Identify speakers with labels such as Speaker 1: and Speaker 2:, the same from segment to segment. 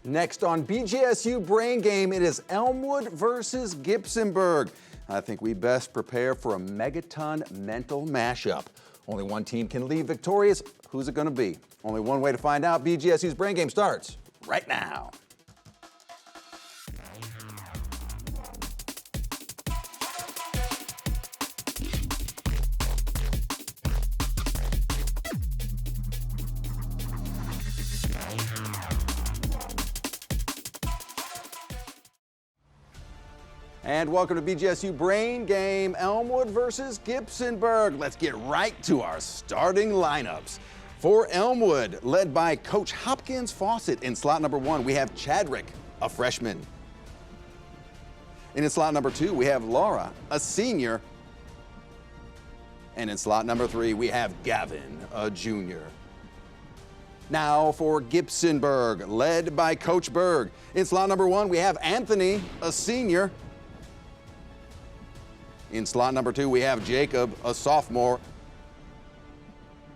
Speaker 1: Next on BGSU Brain Game, it is Elmwood versus Gibsonburg. I think we best prepare for a megaton mental mashup. Only one team can leave victorious. Who's it going to be? Only one way to find out. BGSU's Brain Game starts right now. And welcome to BGSU Brain Game, Elmwood versus Gibsonburg. Let's get right to our starting lineups. For Elmwood, led by Coach Hopkins Fawcett in slot number 1, we have Chadrick, a freshman. And in slot number 2, we have Laura, a senior. And in slot number 3, we have Gavin, a junior. Now for Gibsonburg, led by Coach Berg. In slot number 1, we have Anthony, a senior. In slot number 2, we have Jacob, a sophomore.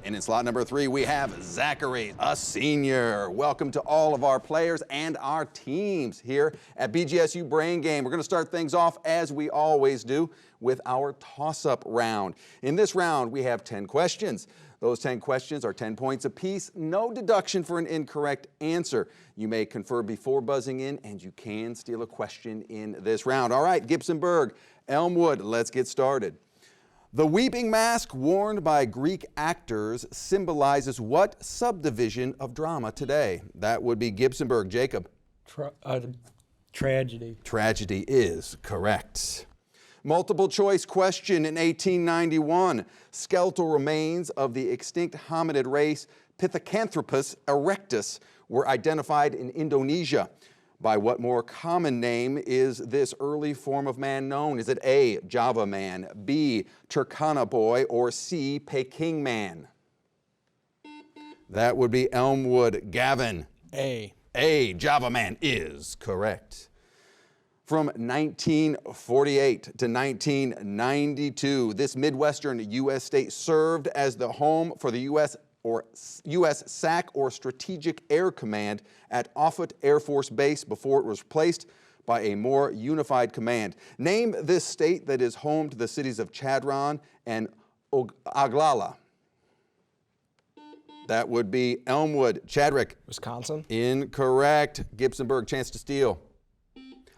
Speaker 1: And in slot number 3, we have Zachary, a senior. Welcome to all of our players and our teams here at BGSU Brain Game. We're going to start things off, as we always do, with our toss-up round. In this round, we have 10 questions. Those 10 questions are 10 points apiece, no deduction for an incorrect answer. You may confer before buzzing in, and you can steal a question in this round. All right, Gibsonburg, Elmwood, let's get started. The weeping mask worn by Greek actors symbolizes what subdivision of drama today? That would be Gibsonburg. Jacob?
Speaker 2: Tragedy. Tragedy
Speaker 1: is correct. Multiple choice question in 1891. Skeletal remains of the extinct hominid race Pithecanthropus erectus were identified in Indonesia. By what more common name is this early form of man known? Is it A, Java man, B, Turkana boy, or C, Peking man? That would be Elmwood. Gavin?
Speaker 2: A,
Speaker 1: Java man is correct. From 1948 to 1992, this Midwestern U.S. state served as the home for the U.S. SAC, or Strategic Air Command, at Offutt Air Force Base before it was replaced by a more unified command. Name this state that is home to the cities of Chadron and Oglala. That would be Elmwood. Chadrick?
Speaker 2: Wisconsin.
Speaker 1: Incorrect. Gibsonburg, chance to steal.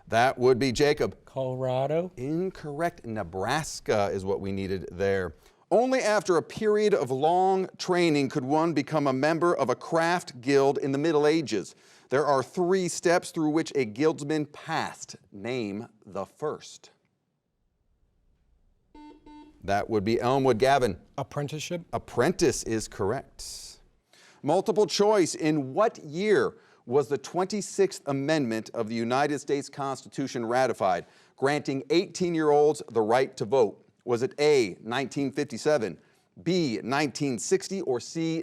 Speaker 1: That would be Jacob.
Speaker 2: Colorado.
Speaker 1: Incorrect. Nebraska is what we needed there. Only after a period of long training could one become a member of a craft guild in the Middle Ages. There are 3 steps through which a guildsman passed. Name the first. That would be Elmwood. Gavin?
Speaker 2: Apprenticeship.
Speaker 1: Apprentice is correct. Multiple choice. In what year was the 26th Amendment of the United States Constitution ratified, granting 18-year-olds the right to vote? Was it A, 1957, B, 1960, or C,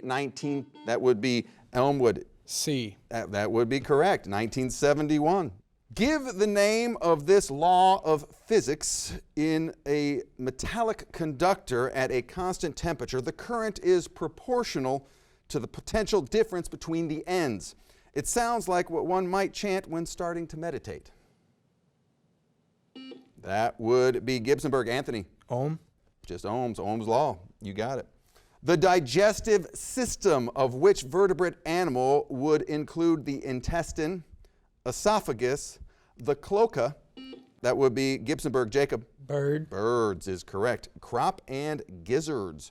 Speaker 1: that would be Elmwood?
Speaker 2: C.
Speaker 1: That would be correct, 1971. Give the name of this law of physics. In a metallic conductor at a constant temperature, the current is proportional to the potential difference between the ends. It sounds like what one might chant when starting to meditate. That would be Gibsonburg. Anthony?
Speaker 2: Ohm.
Speaker 1: Just Ohm's law. You got it. The digestive system of which vertebrate animal would include the intestine, esophagus, the cloaca? That would be Gibsonburg. Jacob?
Speaker 2: Bird.
Speaker 1: Birds is correct. Crop and gizzards.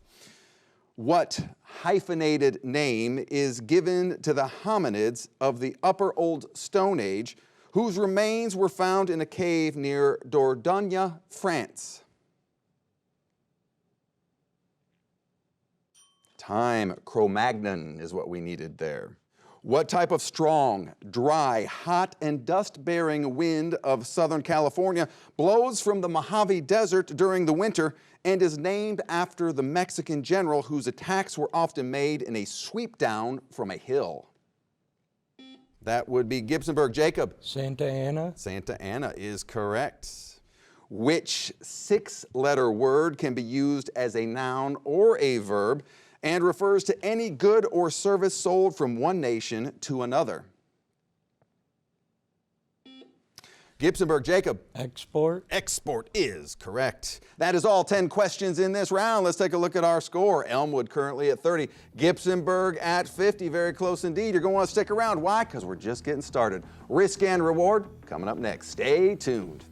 Speaker 1: What hyphenated name is given to the hominids of the Upper Old Stone Age, whose remains were found in a cave near Dordogne, France? Time. Cro-Magnon is what we needed there. What type of strong, dry, hot, and dust-bearing wind of Southern California blows from the Mojave Desert during the winter and is named after the Mexican general whose attacks were often made in a sweep down from a hill? That would be Gibsonburg. Jacob?
Speaker 2: Santa Ana.
Speaker 1: Santa Ana is correct. Which 6-letter word can be used as a noun or a verb and refers to any good or service sold from one nation to another? Gibsonburg, Jacob.
Speaker 2: Export.
Speaker 1: Export is correct. That is all 10 questions in this round. Let's take a look at our score. Elmwood currently at 30, Gibsonburg at 50. Very close indeed. You're going to want to stick around. Why? Because we're just getting started. Risk and reward coming up next. Stay tuned.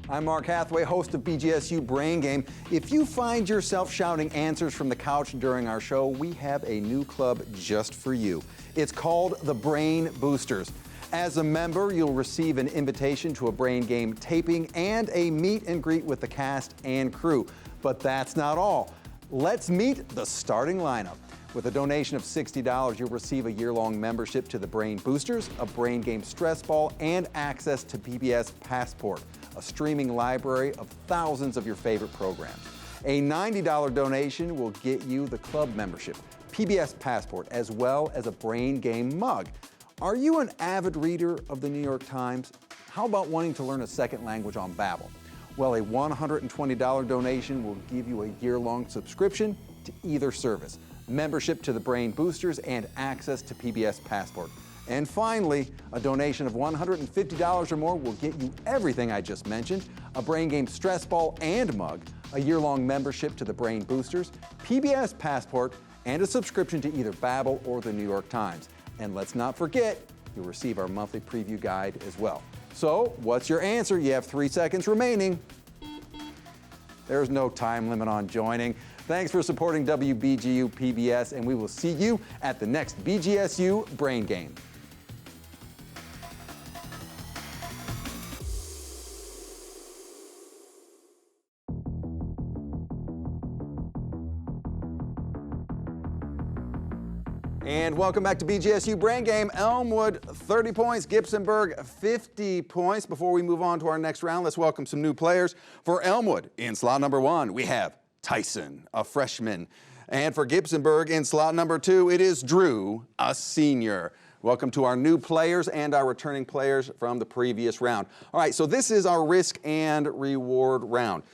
Speaker 1: I'm Mark Hathaway, host of BGSU Brain Game. If you find yourself shouting answers from the couch during our show, we have a new club just for you. It's called the Brain Boosters. As a member, you'll receive an invitation to a Brain Game taping and a meet and greet with the cast and crew. But that's not all. Let's meet the starting lineup. With a donation of $60, you'll receive a year-long membership to the Brain Boosters, a Brain Game stress ball, and access to PBS Passport, a streaming library of thousands of your favorite programs. A $90 donation will get you the club membership, PBS Passport, as well as a Brain Game mug. Are you an avid reader of the New York Times? How about wanting to learn a second language on Babbel? Well, a $120 donation will give you a year-long subscription to either service, membership to the Brain Boosters, and access to PBS Passport. And finally, a donation of $150 or more will get you everything I just mentioned, a Brain Game stress ball and mug, a year-long membership to the Brain Boosters, PBS Passport, and a subscription to either Babbel or the New York Times. And let's not forget, you'll receive our monthly preview guide as well. So, what's your answer? You have 3 seconds remaining. There's no time limit on joining. Thanks for supporting WBGU PBS, and we will see you at the next BGSU Brain Game. And welcome back to BGSU Brain Game. Elmwood, 30 points. Gibsonburg, 50 points. Before we move on to our next round, let's welcome some new players. For Elmwood, in slot number 1, we have Tyson, a freshman. And for Gibsonburg, in slot number 2, it is Drew, a senior. Welcome to our new players and our returning players from the previous round. All right, so this is our risk and reward round.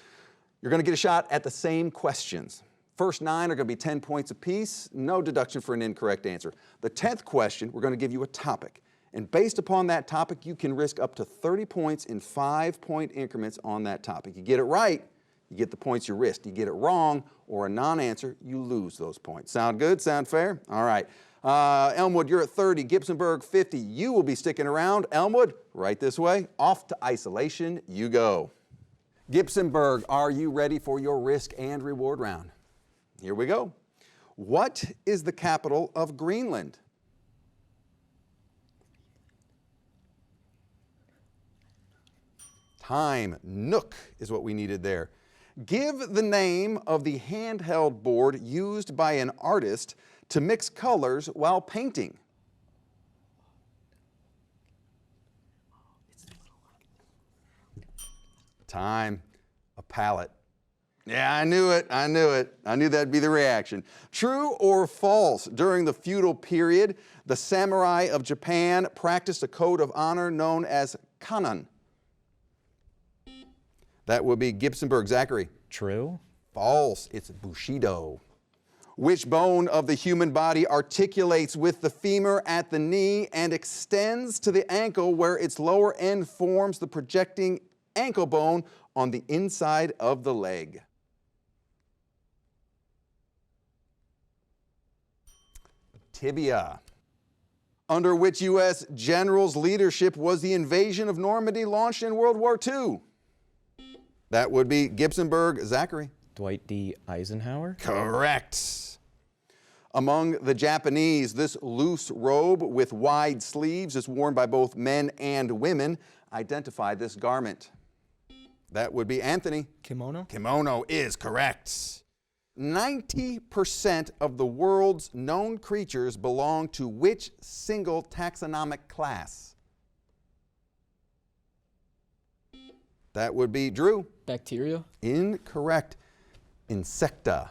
Speaker 1: You're going to get a shot at the same questions. First 9 are going to be 10 points apiece, no deduction for an incorrect answer. The 10th question, we're going to give you a topic. And based upon that topic, you can risk up to 30 points in 5-point increments on that topic. You get it right, you get the points you risked. You get it wrong or a non-answer, you lose those points. Sound good? Sound fair? All right. Elmwood, you're at 30. Gibsonburg, 50. You will be sticking around. Elmwood, right this way. Off to isolation you go. Gibsonburg, are you ready for your risk and reward round? Here we go. What is the capital of Greenland? Time. Nook is what we needed there. Give the name of the handheld board used by an artist to mix colors while painting. Time. A palette. Yeah, I knew it. I knew it. I knew that'd be the reaction. True or false? During the feudal period, the samurai of Japan practiced a code of honor known as kanon. That would be Gibsonburg. Zachary.
Speaker 2: True.
Speaker 1: False. It's Bushido. Which bone of the human body articulates with the femur at the knee and extends to the ankle where its lower end forms the projecting ankle bone on the inside of the leg? Tibia. Under which U.S. general's leadership was the invasion of Normandy launched in World War II? That would be Gibsonburg. Zachary.
Speaker 2: Dwight D. Eisenhower.
Speaker 1: Correct. Among the Japanese, this loose robe with wide sleeves is worn by both men and women. Identify this garment. That would be Anthony.
Speaker 2: Kimono.
Speaker 1: Kimono is correct. 90% of the world's known creatures belong to which single taxonomic class? That would be Drew.
Speaker 2: Bacteria.
Speaker 1: Incorrect. Insecta.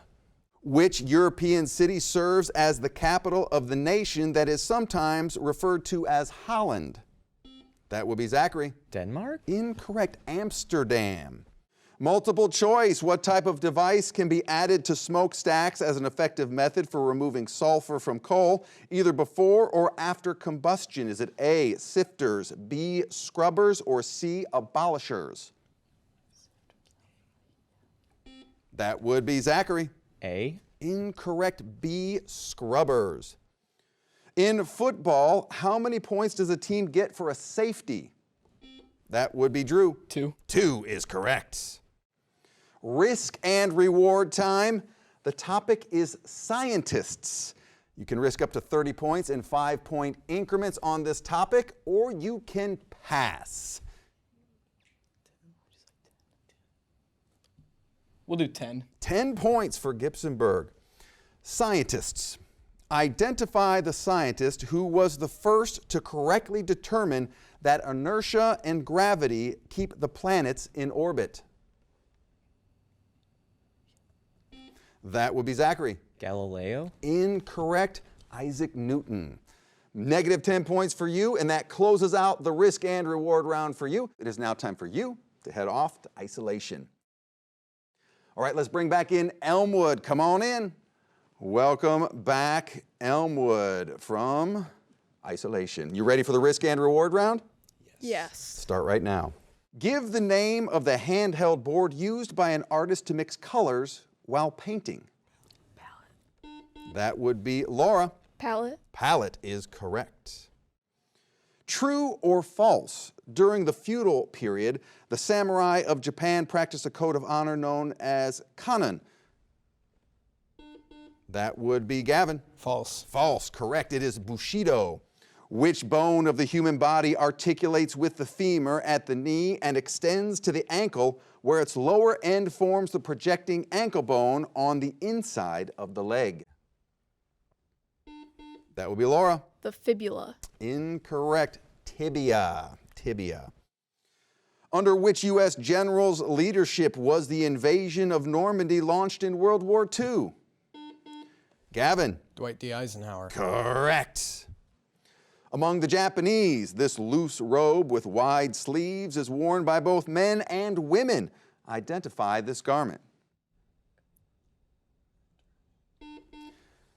Speaker 1: Which European city serves as the capital of the nation that is sometimes referred to as Holland? That would be Zachary.
Speaker 2: Denmark.
Speaker 1: Incorrect. Amsterdam. Multiple choice. What type of device can be added to smokestacks as an effective method for removing sulfur from coal, either before or after combustion? Is it A, sifters, B, scrubbers, or C, abolishers? That would be Zachary.
Speaker 2: A.
Speaker 1: Incorrect. B, scrubbers. In football, how many points does a team get for a safety? That would be Drew.
Speaker 2: 2.
Speaker 1: 2 is correct. Risk and reward time. The topic is scientists. You can risk up to 30 points in 5-point increments on this topic, or you can pass.
Speaker 3: We'll do 10.
Speaker 1: 10 points for Gibsonburg. Scientists. Identify the scientist who was the first to correctly determine that inertia and gravity keep the planets in orbit. That would be Zachary.
Speaker 2: Galileo.
Speaker 1: Incorrect. Isaac Newton. Negative 10 points for you, and that closes out the risk and reward round for you. It is now time for you to head off to isolation. All right, let's bring back in Elmwood. Come on in. Welcome back, Elmwood, from isolation. You ready for the risk and reward round?
Speaker 4: Yes.
Speaker 1: Start right now. Give the name of the handheld board used by an artist to mix colors while painting.
Speaker 4: Palette.
Speaker 1: That would be Laura.
Speaker 4: Palette.
Speaker 1: Palette is correct. True or false? During the feudal period, the samurai of Japan practiced a code of honor known as kanon. That would be Gavin.
Speaker 3: False.
Speaker 1: False, correct. It is Bushido. Which bone of the human body articulates with the femur at the knee and extends to the ankle, where its lower end forms the projecting ankle bone on the inside of the leg? That would be Laura.
Speaker 4: The fibula.
Speaker 1: Incorrect. Tibia. Tibia. Under which U.S. general's leadership was the invasion of Normandy launched in World War II? Gavin.
Speaker 3: Dwight D. Eisenhower.
Speaker 1: Correct. Among the Japanese, this loose robe with wide sleeves is worn by both men and women. Identify this garment.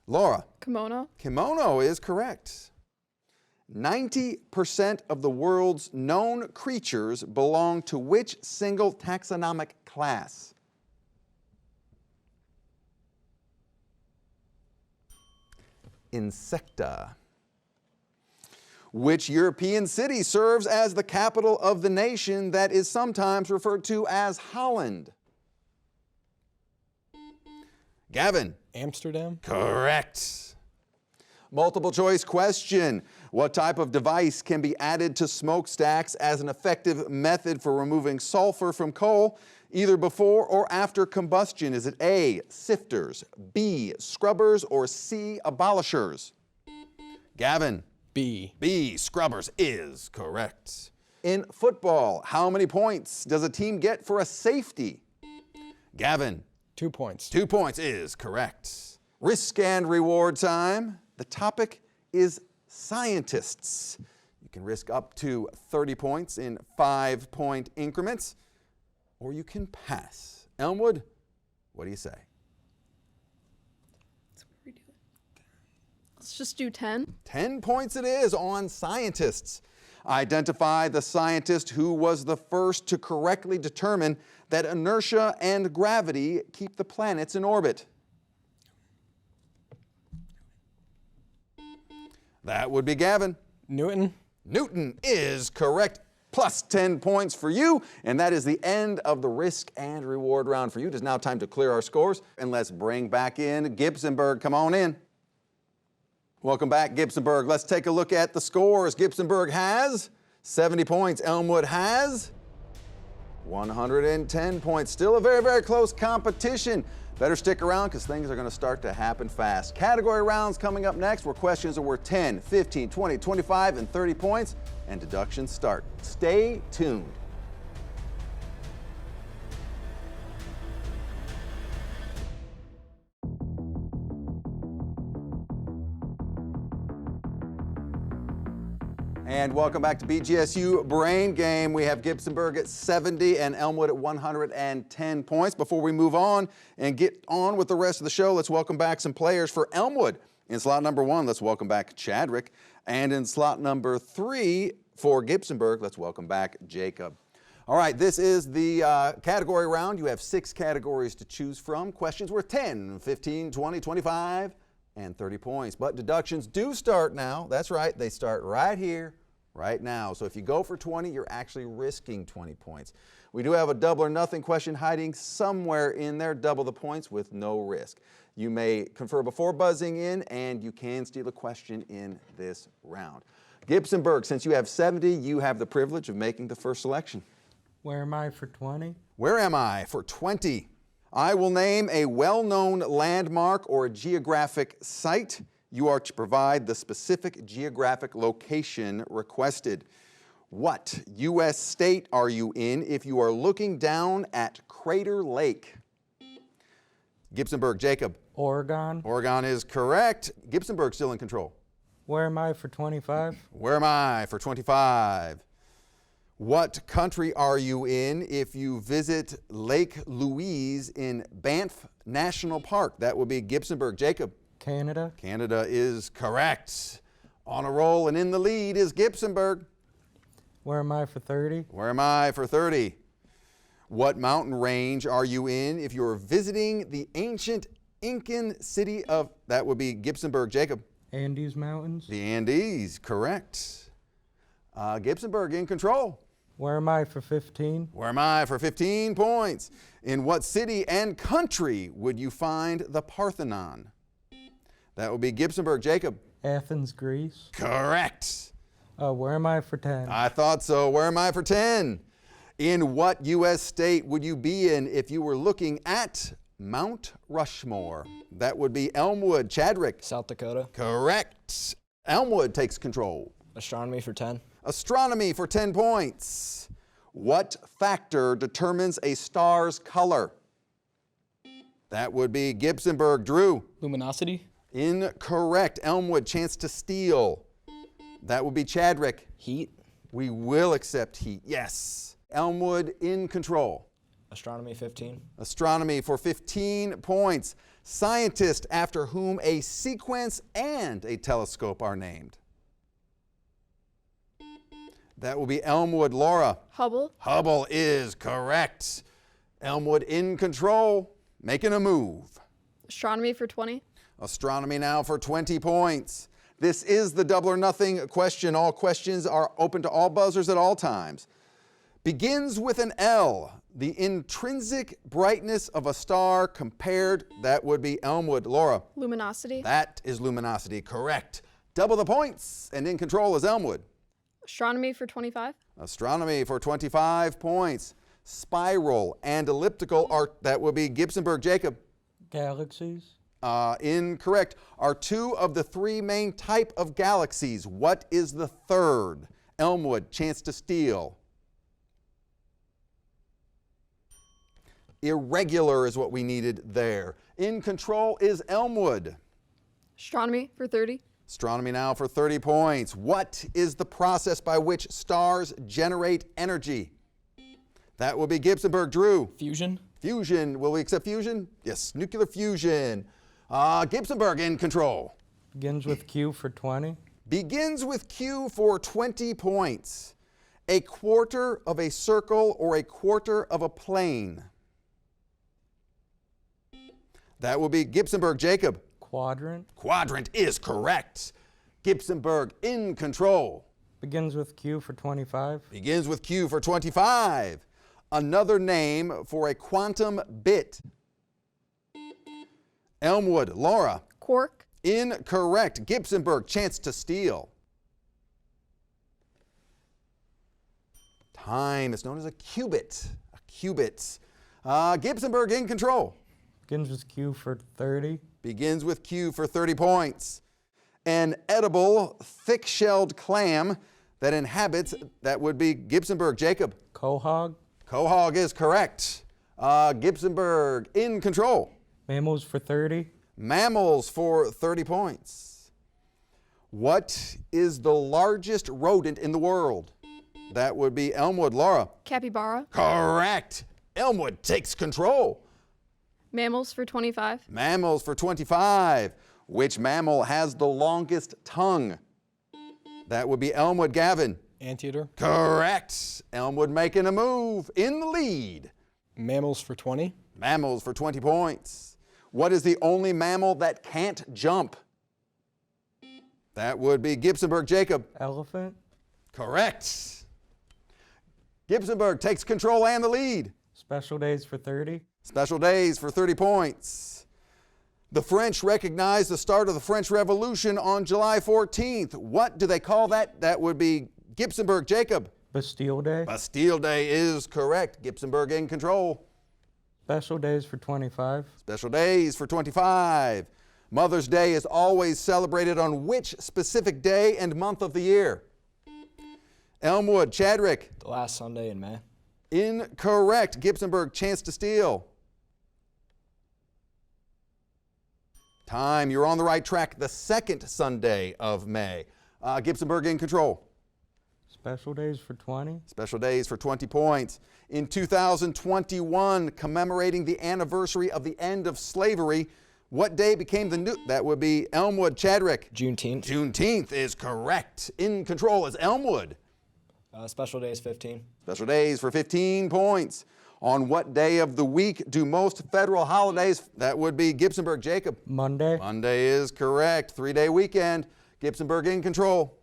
Speaker 1: Laura.
Speaker 4: Kimono.
Speaker 1: Kimono is correct. 90% of the world's known creatures belong to which single taxonomic class? Insecta. Which European city serves as the capital of the nation that is sometimes referred to as Holland? Gavin.
Speaker 3: Amsterdam.
Speaker 1: Correct. Multiple choice question. What type of device can be added to smokestacks as an effective method for removing sulfur from coal, either before or after combustion? Is it A, sifters, B, scrubbers, or C, abolishers? Gavin.
Speaker 3: B.
Speaker 1: B, scrubbers is correct. In football, how many points does a team get for a safety? Gavin.
Speaker 3: 2 points.
Speaker 1: 2 points is correct. Risk and reward time. The topic is scientists. You can risk up to 30 points in 5-point increments, or you can pass. Elmwood, what do you say?
Speaker 4: Let's just do 10.
Speaker 1: 10 points it is on scientists. Identify the scientist who was the first to correctly determine that inertia and gravity keep the planets in orbit. That would be Gavin.
Speaker 3: Newton.
Speaker 1: Newton is correct. Plus 10 points for you, and that is the end of the risk and reward round for you. It is now time to clear our scores, and let's bring back in Gibsonburg. Come on in. Welcome back, Gibsonburg. Let's take a look at the scores. Gibsonburg has 70 points. Elmwood has 110 points. Still a very, very close competition. Better stick around because things are going to start to happen fast. Category rounds coming up next, where questions are worth 10, 15, 20, 25, and 30 points, and deductions start. Stay tuned. And welcome back to BGSU Brain Game. We have Gibsonburg at 70 and Elmwood at 110 points. Before we move on and get on with the rest of the show, let's welcome back some players for Elmwood. In slot number 1, let's welcome back Chadrick. And in slot number 3 for Gibsonburg, let's welcome back Jacob. All right, this is the category round. You have 6 categories to choose from. Questions worth 10, 15, 20, 25, and 30 points. But deductions do start now. That's right, they start right here, right now. So if you go for 20, you're actually risking 20 points. We do have a double or nothing question hiding somewhere in there, double the points with no risk. You may confer before buzzing in, and you can steal a question in this round. Gibsonburg, since you have 70, you have the privilege of making the first selection.
Speaker 5: Where am I for 20?
Speaker 1: Where am I for 20? I will name a well-known landmark or a geographic site. You are to provide the specific geographic location requested. What U.S. state are you in if you are looking down at Crater Lake? Gibsonburg, Jacob.
Speaker 5: Oregon.
Speaker 1: Oregon is correct. Gibsonburg still in control.
Speaker 5: Where am I for 25?
Speaker 1: Where am I for 25? What country are you in if you visit Lake Louise in Banff National Park? That will be Gibsonburg. Jacob.
Speaker 5: Canada.
Speaker 1: Canada is correct. On a roll and in the lead is Gibsonburg.
Speaker 5: Where am I for 30?
Speaker 1: Where am I for 30? What mountain range are you in if you're visiting the ancient Incan city of, that would be Gibsonburg. Jacob.
Speaker 5: Andes Mountains.
Speaker 1: The Andes, correct. Gibsonburg in control.
Speaker 5: Where am I for 15?
Speaker 1: Where am I for 15 points? In what city and country would you find the Parthenon? That would be Gibsonburg. Jacob.
Speaker 5: Athens, Greece.
Speaker 1: Correct.
Speaker 5: Where am I for 10?
Speaker 1: I thought so. Where am I for 10? In what U.S. state would you be in if you were looking at Mount Rushmore? That would be Elmwood. Chadrick.
Speaker 3: South Dakota.
Speaker 1: Correct. Elmwood takes control.
Speaker 3: Astronomy for 10.
Speaker 1: Astronomy for 10 points. What factor determines a star's color? That would be Gibsonburg. Drew.
Speaker 3: Luminosity.
Speaker 1: Incorrect. Elmwood, chance to steal. That would be Chadrick.
Speaker 3: Heat.
Speaker 1: We will accept heat. Yes. Elmwood in control.
Speaker 3: Astronomy 15.
Speaker 1: Astronomy for 15 points. Scientist after whom a sequence and a telescope are named. That will be Elmwood. Laura.
Speaker 4: Hubble.
Speaker 1: Hubble is correct. Elmwood in control, making a move.
Speaker 4: Astronomy for 20.
Speaker 1: Astronomy now for 20 points. This is the double or nothing question. All questions are open to all buzzers at all times. Begins with an L. The intrinsic brightness of a star compared, that would be Elmwood. Laura.
Speaker 4: Luminosity.
Speaker 1: That is luminosity, correct. Double the points, and in control is Elmwood.
Speaker 4: Astronomy for 25.
Speaker 1: Astronomy for 25 points. Spiral and elliptical are, that would be Gibsonburg. Jacob.
Speaker 5: Galaxies.
Speaker 1: Incorrect. Are 2 of the 3 main type of galaxies. What is the third? Elmwood, chance to steal. Irregular is what we needed there. In control is Elmwood.
Speaker 4: Astronomy for 30.
Speaker 1: Astronomy now for 30 points. What is the process by which stars generate energy? That will be Gibsonburg. Drew.
Speaker 3: Fusion.
Speaker 1: Fusion. Will we accept fusion? Yes, nuclear fusion. Gibsonburg in control.
Speaker 5: Begins with Q for 20.
Speaker 1: Begins with Q for 20 points. A quarter of a circle or a quarter of a plane. That will be Gibsonburg. Jacob.
Speaker 5: Quadrant.
Speaker 1: Quadrant is correct. Gibsonburg in control.
Speaker 5: Begins with Q for 25.
Speaker 1: Begins with Q for 25. Another name for a quantum bit. Elmwood. Laura.
Speaker 4: Quark.
Speaker 1: Incorrect. Gibsonburg, chance to steal. Time is known as a qubit. A qubit. Gibsonburg in control.
Speaker 5: Begins with Q for 30.
Speaker 1: Begins with Q for 30 points. An edible, thick-shelled clam that inhabits, that would be Gibsonburg. Jacob.
Speaker 5: Quahog.
Speaker 1: Quahog is correct. Gibsonburg in control.
Speaker 5: Mammals for 30.
Speaker 1: Mammals for 30 points. What is the largest rodent in the world? That would be Elmwood. Laura.
Speaker 4: Capybara.
Speaker 1: Correct. Elmwood takes control.
Speaker 4: Mammals for 25.
Speaker 1: Mammals for 25. Which mammal has the longest tongue? That would be Elmwood. Gavin.
Speaker 3: Anteater.
Speaker 1: Correct. Elmwood making a move in the lead.
Speaker 3: Mammals for 20.
Speaker 1: Mammals for 20 points. What is the only mammal that can't jump? That would be Gibsonburg. Jacob.
Speaker 5: Elephant.
Speaker 1: Correct. Gibsonburg takes control and the lead.
Speaker 5: Special days for 30.
Speaker 1: Special days for 30 points. The French recognized the start of the French Revolution on July 14th. What do they call that? That would be Gibsonburg. Jacob.
Speaker 5: Bastille Day.
Speaker 1: Bastille Day is correct. Gibsonburg in control.
Speaker 5: Special days for 25.
Speaker 1: Special days for 25. Mother's Day is always celebrated on which specific day and month of the year? Elmwood. Chadrick.
Speaker 3: The last Sunday in May.
Speaker 1: Incorrect. Gibsonburg, chance to steal. Time. You're on the right track. The second Sunday of May. Gibsonburg in control.
Speaker 5: Special days for 20.
Speaker 1: Special days for 20 points. In 2021, commemorating the anniversary of the end of slavery, what day became the new? That would be Elmwood. Chadrick.
Speaker 3: Juneteenth.
Speaker 1: Juneteenth is correct. In control is Elmwood.
Speaker 3: Special days 15.
Speaker 1: Special days for 15 points. On what day of the week do most federal holidays? That would be Gibsonburg. Jacob.
Speaker 5: Monday.
Speaker 1: Monday is correct. 3-day weekend. Gibsonburg in control.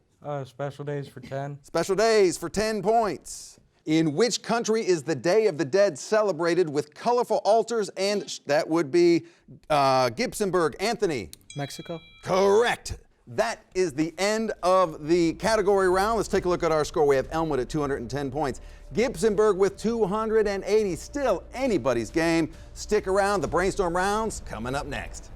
Speaker 5: Special days for 10.
Speaker 1: Special days for 10 points. In which country is the Day of the Dead celebrated with colorful altars? And that would be Gibsonburg. Anthony.
Speaker 2: Mexico.
Speaker 1: Correct. That is the end of the category round. Let's take a look at our score. We have Elmwood at 210 points. Gibsonburg with 280. Still anybody's game. Stick around. The brainstorm rounds coming up next.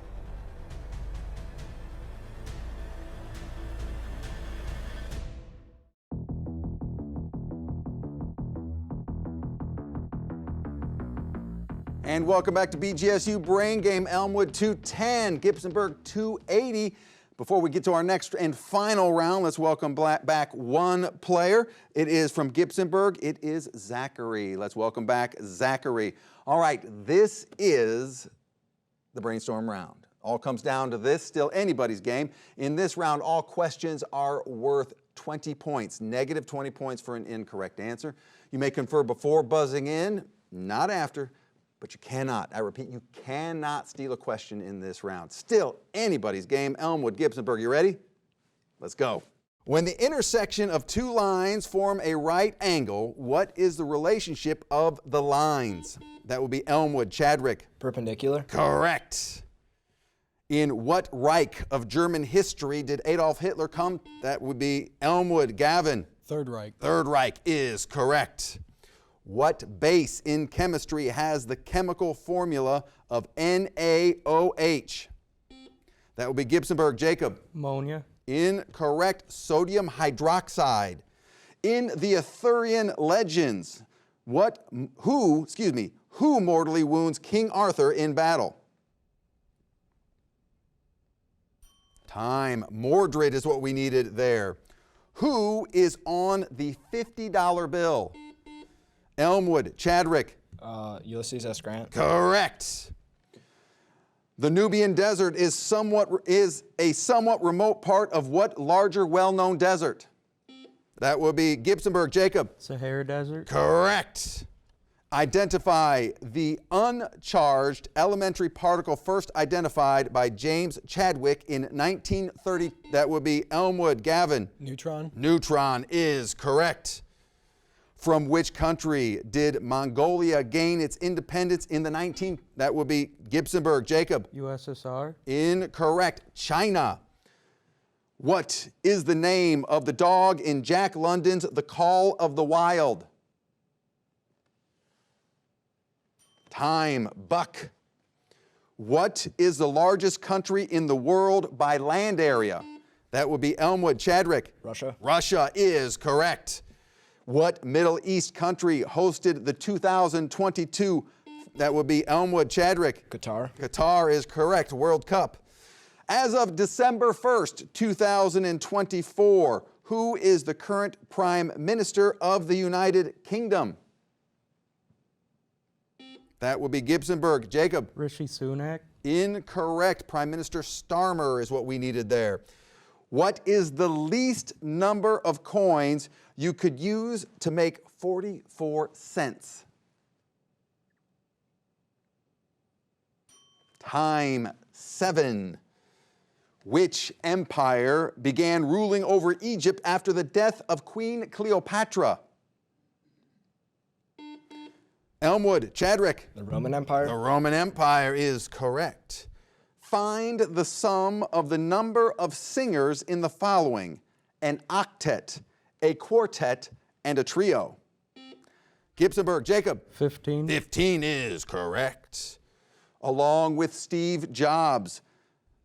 Speaker 1: And welcome back to BGSU Brain Game. Elmwood 210, Gibsonburg 280. Before we get to our next and final round, let's welcome back one player. It is from Gibsonburg. It is Zachary. Let's welcome back Zachary. All right, this is the brainstorm round. All comes down to this, still anybody's game. In this round, all questions are worth 20 points, negative 20 points for an incorrect answer. You may confer before buzzing in, not after. But you cannot, I repeat, you cannot steal a question in this round. Still anybody's game. Elmwood, Gibsonburg, you ready? Let's go. When the intersection of two lines form a right angle, what is the relationship of the lines? That would be Elmwood. Chadrick.
Speaker 3: Perpendicular.
Speaker 1: Correct. In what Reich of German history did Adolf Hitler come? That would be Elmwood. Gavin.
Speaker 3: Third Reich.
Speaker 1: Third Reich is correct. What base in chemistry has the chemical formula of NaOH? That would be Gibsonburg. Jacob.
Speaker 5: Ammonia.
Speaker 1: Incorrect. Sodium hydroxide. In the Arthurian legends, who mortally wounds King Arthur in battle? Time. Mordred is what we needed there. Who is on the $50 bill? Elmwood. Chadrick.
Speaker 3: Ulysses S. Grant.
Speaker 1: Correct. The Nubian Desert is a somewhat remote part of what larger well-known desert? That would be Gibsonburg. Jacob.
Speaker 5: Sahara Desert.
Speaker 1: Correct. Identify the uncharged elementary particle first identified by James Chadwick in 1930. That would be Elmwood. Gavin.
Speaker 3: Neutron.
Speaker 1: Neutron is correct. From which country did Mongolia gain its independence in the that would be Gibsonburg. Jacob.
Speaker 5: USSR.
Speaker 1: Incorrect. China. What is the name of the dog in Jack London's The Call of the Wild? Time. Buck. What is the largest country in the world by land area? That would be Elmwood. Chadrick.
Speaker 3: Russia.
Speaker 1: Russia is correct. What Middle East country hosted the 2022? That would be Elmwood. Chadrick.
Speaker 3: Qatar.
Speaker 1: Qatar is correct. World Cup. As of December 1st, 2024, who is the current Prime Minister of the United Kingdom? That would be Gibsonburg. Jacob.
Speaker 5: Rishi Sunak.
Speaker 1: Incorrect. Prime Minister Starmer is what we needed there. What is the least number of coins you could use to make 44 cents? Time 7. Which empire began ruling over Egypt after the death of Queen Cleopatra? Elmwood, Chadrick.
Speaker 3: The Roman Empire.
Speaker 1: The Roman Empire is correct. Find the sum of the number of singers in the following: an octet, a quartet, and a trio. Gibsonburg, Jacob.
Speaker 5: 15.
Speaker 1: 15 is correct. Along with Steve Jobs,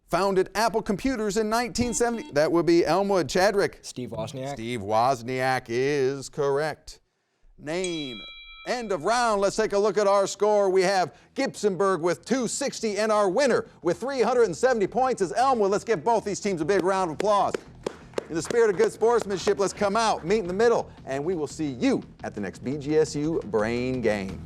Speaker 1: founded Apple Computers in 1970. That would be Elmwood, Chadrick.
Speaker 3: Steve Wozniak.
Speaker 1: Steve Wozniak is correct. Name. End of round. Let's take a look at our score. We have Gibsonburg with 260, and our winner with 370 points is Elmwood. Let's give both these teams a big round of applause. In the spirit of good sportsmanship, let's come out, meet in the middle, and we will see you at the next BGSU Brain Game.